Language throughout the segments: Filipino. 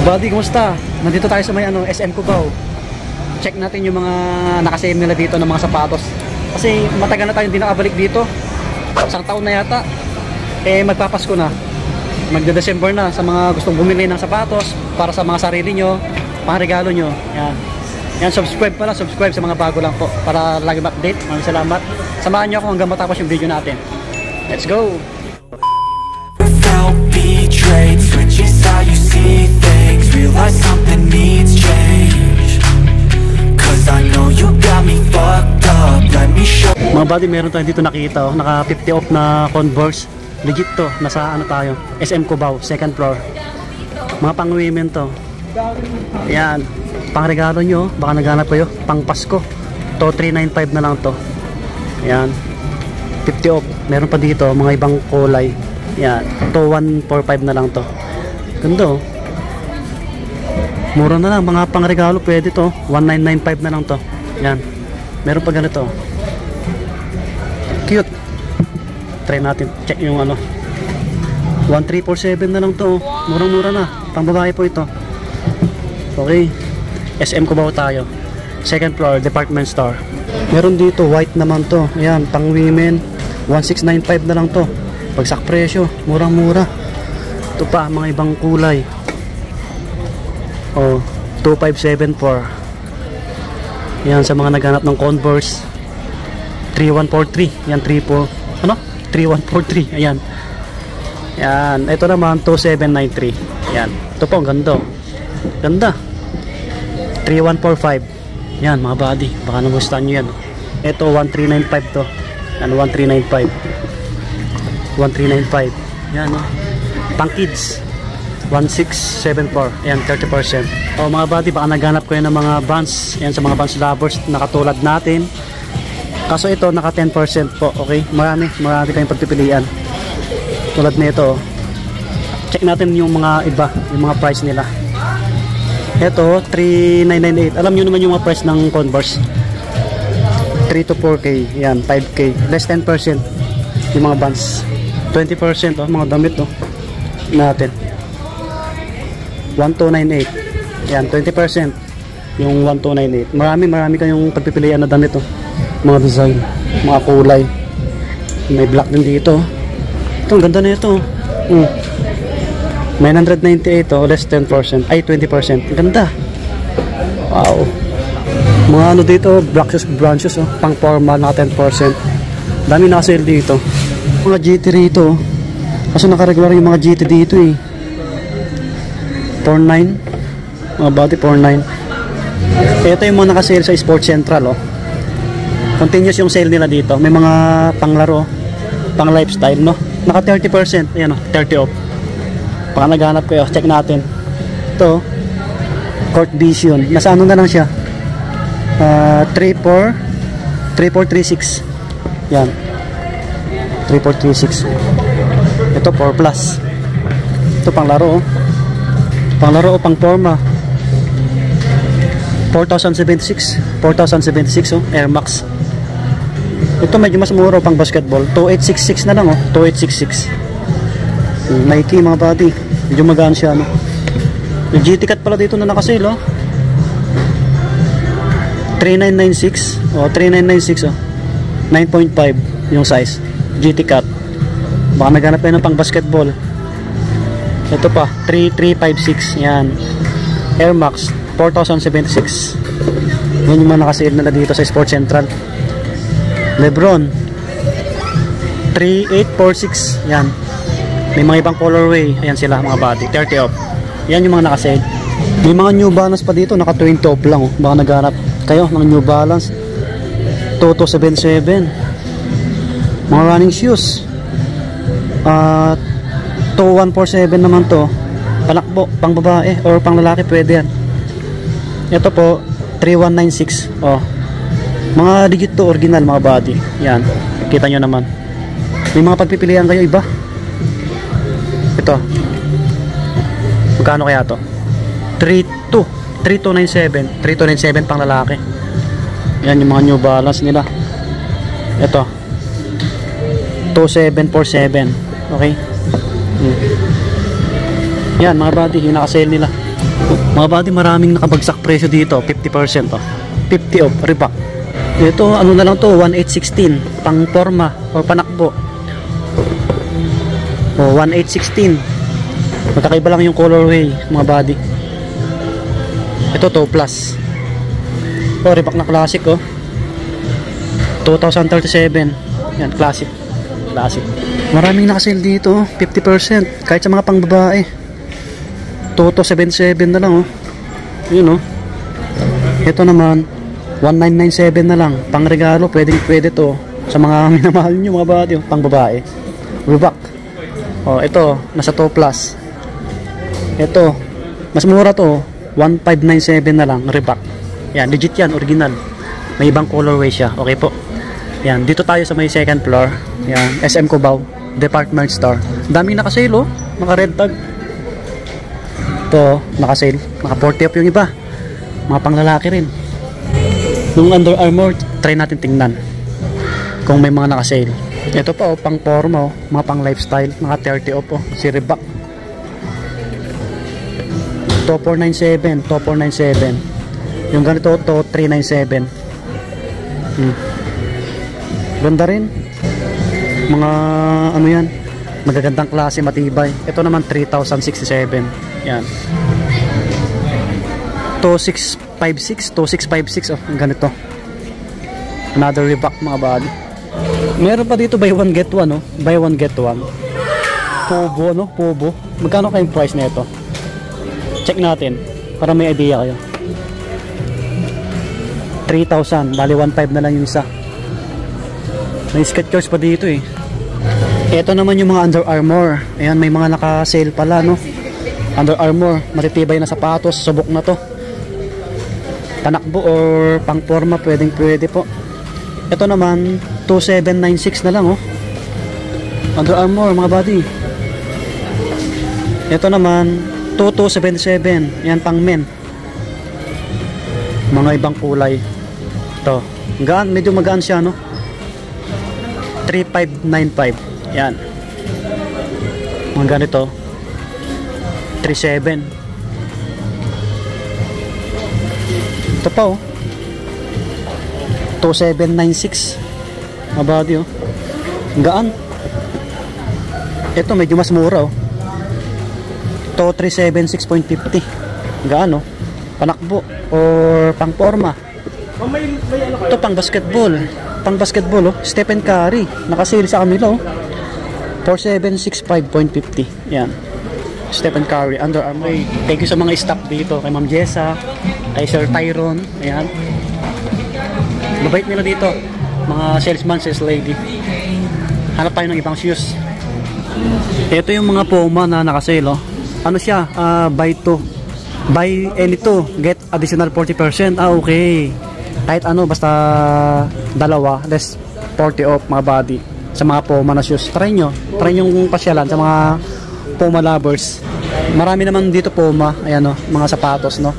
Mga buddy, kumusta? Nandito tayo sa may SM Cubao. Check natin yung mga nakasave nila dito ng mga sapatos. Kasi matagal na tayo hindi nakabalik dito. Isang taon na yata. Magpapasko na. Magde-December na sa mga gustong bumili ng sapatos para sa mga sarili nyo, pangregalo nyo. Yan, subscribe pala, subscribe sa mga bago lang po para lagi ma-update. Maraming salamat. Samahan nyo ako hanggang matapos yung video natin. Let's go! Switches how you see things. Realize something needs change. Cause I know you got me fucked up. Let me show. Mga buddy, meron tayo dito nakita naka 50 off na Converse. Legit to, nasa tayo, SM Cubao, second floor. Mga pang women to. Ayan, pang regalo nyo, baka naghanap kayo, pang Pasko. To 395 na lang to. Ayan, 50 off. Meron pa dito mga ibang kulay. Yan, to 145 na lang to. Ganda oh. Mura na lang, mga pangregalo pwede to. 1995 na lang to. Yan. Meron pa ganito. Cute. Try natin, check yung 1347 na lang to. Murang-mura na. Pang babae po ito. Okay. SM Cubao tayo. Second floor, department store. Meron dito, white naman to. Ayan, pang women. 1695 na lang to. Pagsak presyo, murang-mura. Ito pa, mga ibang kulay. 2574. Yan, sa mga naghanap ng Converse. 3143. Yan, 3143. Ayan. Yan, ito naman 2793. Yan, ito po, ang ganda. Ganda. 3145. Yan, mga buddy, baka nagustuhan nyo yan. Ito 1395 to. Yan, 1395. 1395. Yan pang kids 1674. Ayan, 30%. Mga buddy, baka naghanap kayo ng mga Vans. Ayan, sa mga Vans lovers na katulad natin. Kaso ito naka 10% po. Okay, marami kayong pagpipilian. Tulad nito. Check natin yung mga iba, yung mga price nila. Ito 3998. Alam nyo naman yung mga price ng Converse. 3 to 4K. Yan, 5K. Less 10% yung mga Vans. 20% mga damit natin. 1298. Yan, 20% yung 1298. Marami kayong pagpipilian na damit mga design, mga kulay. May black din dito. Ito, ang ganda na ito. 998 less 10%. Ay, 20%. Ang ganda. Wow. Mga dito, black shoes, brown shoes, pang formal, naka 10%. Dami na sale dito. Mga GT rito. Kasi nakaregular yung mga GT dito 49. Mga body 49. Ito yung mga nakasale sa Sports Central Continuous yung sale nila dito. May mga panglaro, pang lifestyle Naka 30%. Ayan 30 off. Baka naghanap kayo, check natin. Ito Court Vision. Nasa na lang siya. 3436. Yan. 3436. Ito 4 plus. Ito pang laro Panglaro pang forma. 4076 Air Max. Ito medyo mas mura pang basketball. 2866 na lang 2866. Nike mga buddy. Medyo magaan siya Yung GT Cut pala dito na nakasale 3996 3996 9.5 yung size. GT Cut. Baka naghanap kayo ng pang basketball. Ito pa 3356. Yan, Air Max 4076. Yan yung mga nakasale na dito sa Sports Central. Lebron 3846. Yan, may mga ibang colorway. Ayan sila mga body 30 off. Yan yung mga nakasale. May mga New Balance pa dito naka 20 off lang Baka naghanap kayo ng New Balance 2277. Mga running shoes 2147 naman to. Palakbo, pang babae or pang lalaki pwede yan. Ito po 3196. Mga digit to original mga body. Yan, kita nyo naman. May mga pagpipilian kayo iba. Ito magkano kaya to? 3297 pang lalaki. Yan yung mga New Balance nila. Ito 2747. Okay. Yan mga buddy, yung nakasale nila. Mga buddy, maraming nakabagsak presyo dito, 50% oh. 50 off, Reebok. Ito, ano na lang to, 1816, pang forma o panakbo. O, 1816. Magkakaiba lang yung colorway, mga buddy. Ito, 2 plus. O, Reebok na classic oh. 2037. Yan, classic. Classic. Maraming nakasale dito, 50%. Kahit sa mga pang babae. 2277 na lang oh. Yun oh. Ito naman 1997 na lang. Pang regalo, pwede to. Sa mga minamahal nyo mga buddy oh. Pang babae. Reebok. Oh, ito, nasa 2 plus. Ito, mas mura to. 1597 na lang, Reebok. Yan, legit yan, original. May ibang colorway siya. Okay po. Yan, dito tayo sa may second floor. Yan, SM Cubao Department Store. Daming nakasale oh. Mga red tag. Ito, nakasale. Naka 40 off yung iba. Mga panglalaki rin. Yung Under Armour, try natin tingnan kung may mga nakasale. Ito pa oh, pang forma oh. Mga pang lifestyle. Naka 30 off oh. Si Reebok. 2497. 2497. Yung ganito to 397. Ganda rin. Mga ano yan, magagandang klase, matibay. Ito naman 3067. Yan, 2656. 2656 oh, ang ganito. Another Reebok mga buddy. Meron pa dito buy one get one oh. Buy one get one. Pobo no, Pobo. Magkano kayong price na ito? Check natin para may idea kayo. 3,000, bali 1,500 na lang yung isa. May Skechers pa dito eh. Ito naman yung mga Under Armour. Ayan, may mga naka-sale pala no. Under Armour, matitibay na sapatos, subok na to. Panakbo or pang forma, pwede po. Ito naman 2796 na lang oh. Under Armour mga buddy. Ito naman 2277. Yan pang men. Mga ibang kulay. Ito, gaan, medyo magaan siya no. 3595. Yan. Mga ganito 37. Ito pa oh, 2796 mga buddy oh. Gaan. Ito medyo mas mura oh. Ito 376.50. Gaan oh. Panakbo or pang forma. Ito pang basketball. Pang basketball oh. Stephen Curry. Nakasale sa kanila oh. 4765.50. Yan. Stephen Curry, Under Armour. Thank you sa mga stock dito. Kay Ma'am Jessa, kay Sir Tyron. Ayan. Mabait nila dito. Mga salesman, sales lady. Hanap tayo ng ibang shoes. Ito yung mga Puma na nakasale oh. Ano siya? Buy any two, get additional 40%. Okay. Kahit ano, basta dalawa, less 40 off mga body. Sa mga Puma na shoes. Try nyo yung pasyalan sa mga Puma lovers. Marami naman dito Puma. Ayan o, mga sapatos no.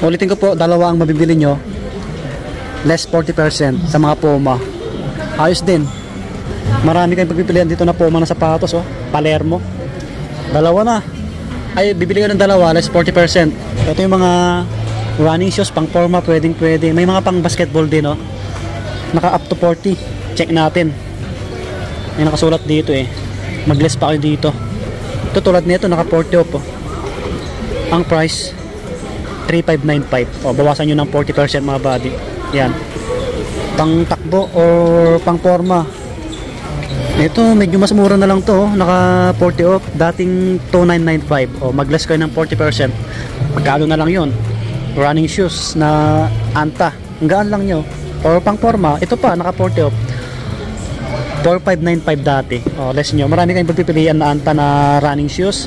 Ulitin ko po, dalawa ang mabibili nyo, less 40% sa mga Puma. Ayos din. Marami kayong pagpipilian dito na Puma na sapatos oh. Palermo. Dalawa na. Ay, bibili ko ng dalawa, less 40%. Ito yung mga running shoes, pang Puma, pwede. May mga pang basketball din oh. Naka up to 40. Check natin. May nakasulat dito eh. Mag-less pa kayo dito. Ito tulad nito, naka 40 off oh. Ang price 3595. O, bawasan nyo ng 40% mga body. Yan. Pang takbo or pang forma. Ito, medyo mas mura na lang to oh. Naka 40 off. Dating 2995. O, mag-less kayo ng 40%. Magkano na lang yon. Running shoes na Anta. Ang gaan lang nyo. Or pang forma. Ito pa, naka 40 off. 4595 dati. O, less nyo. Marami kayong pagpipilian na Anta na running shoes.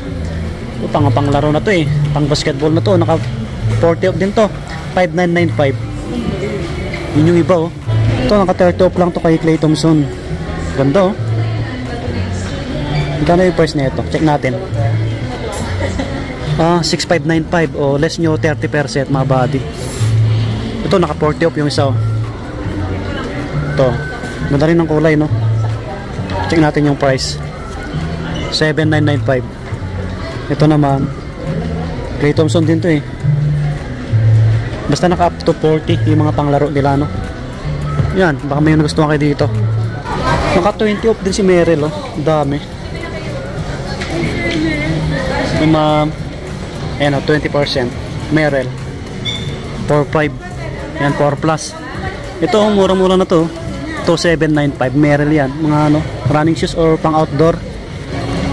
O, pang laro na to eh. Pang basketball na to. Naka 40 off din to. 5995. Yun yung iba oh. Ito, naka 30 off lang to kay Klay Thompson. Ganda oh. Magkano yung price na ito? Check natin. 6595. O, less nyo 30% mga body. Ito, naka 40 off yung isa oh. Ito. Ganda rin ng kulay no. Check natin yung price. 7995. Ito naman Clay Thompson din to eh. Basta naka up to 40 yung mga panglaro nila, no? Yan, baka may nagustuhan kayo dito. Naka 20 off din si Merrell, oh. Dami. Yung mga, ayan, oh, 20%. Merrell. 4.5. Yan, 4 plus. Ito, oh, mura-mura na to. 2795. Merrell yan. Mga ano, running shoes or pang outdoor.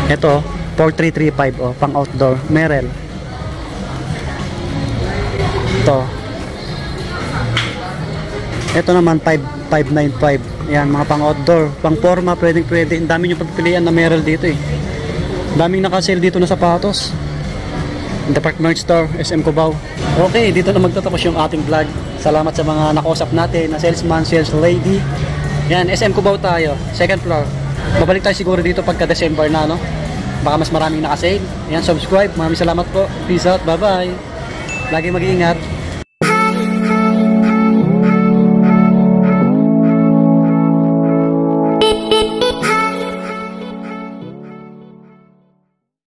Ito, 4335, oh, pang outdoor. Merrell. Ito naman 5595. Yan, mga pang outdoor, pang forma, pwedeng. Ang dami nyo pagpilian na Merrell dito eh. Daming naka-sale dito na sapatos. Department Store, SM Cubao. Okay, dito na magtatapos yung ating vlog. Salamat sa mga nakausap natin na salesman, sales lady. Yan, SM Cubao tayo, second floor. Babalik tayo siguro dito pagka December na, no? Baka mas maraming naka-sale. Yan, subscribe. Maraming salamat po. Peace out. Bye-bye. Lagi mag-iingat.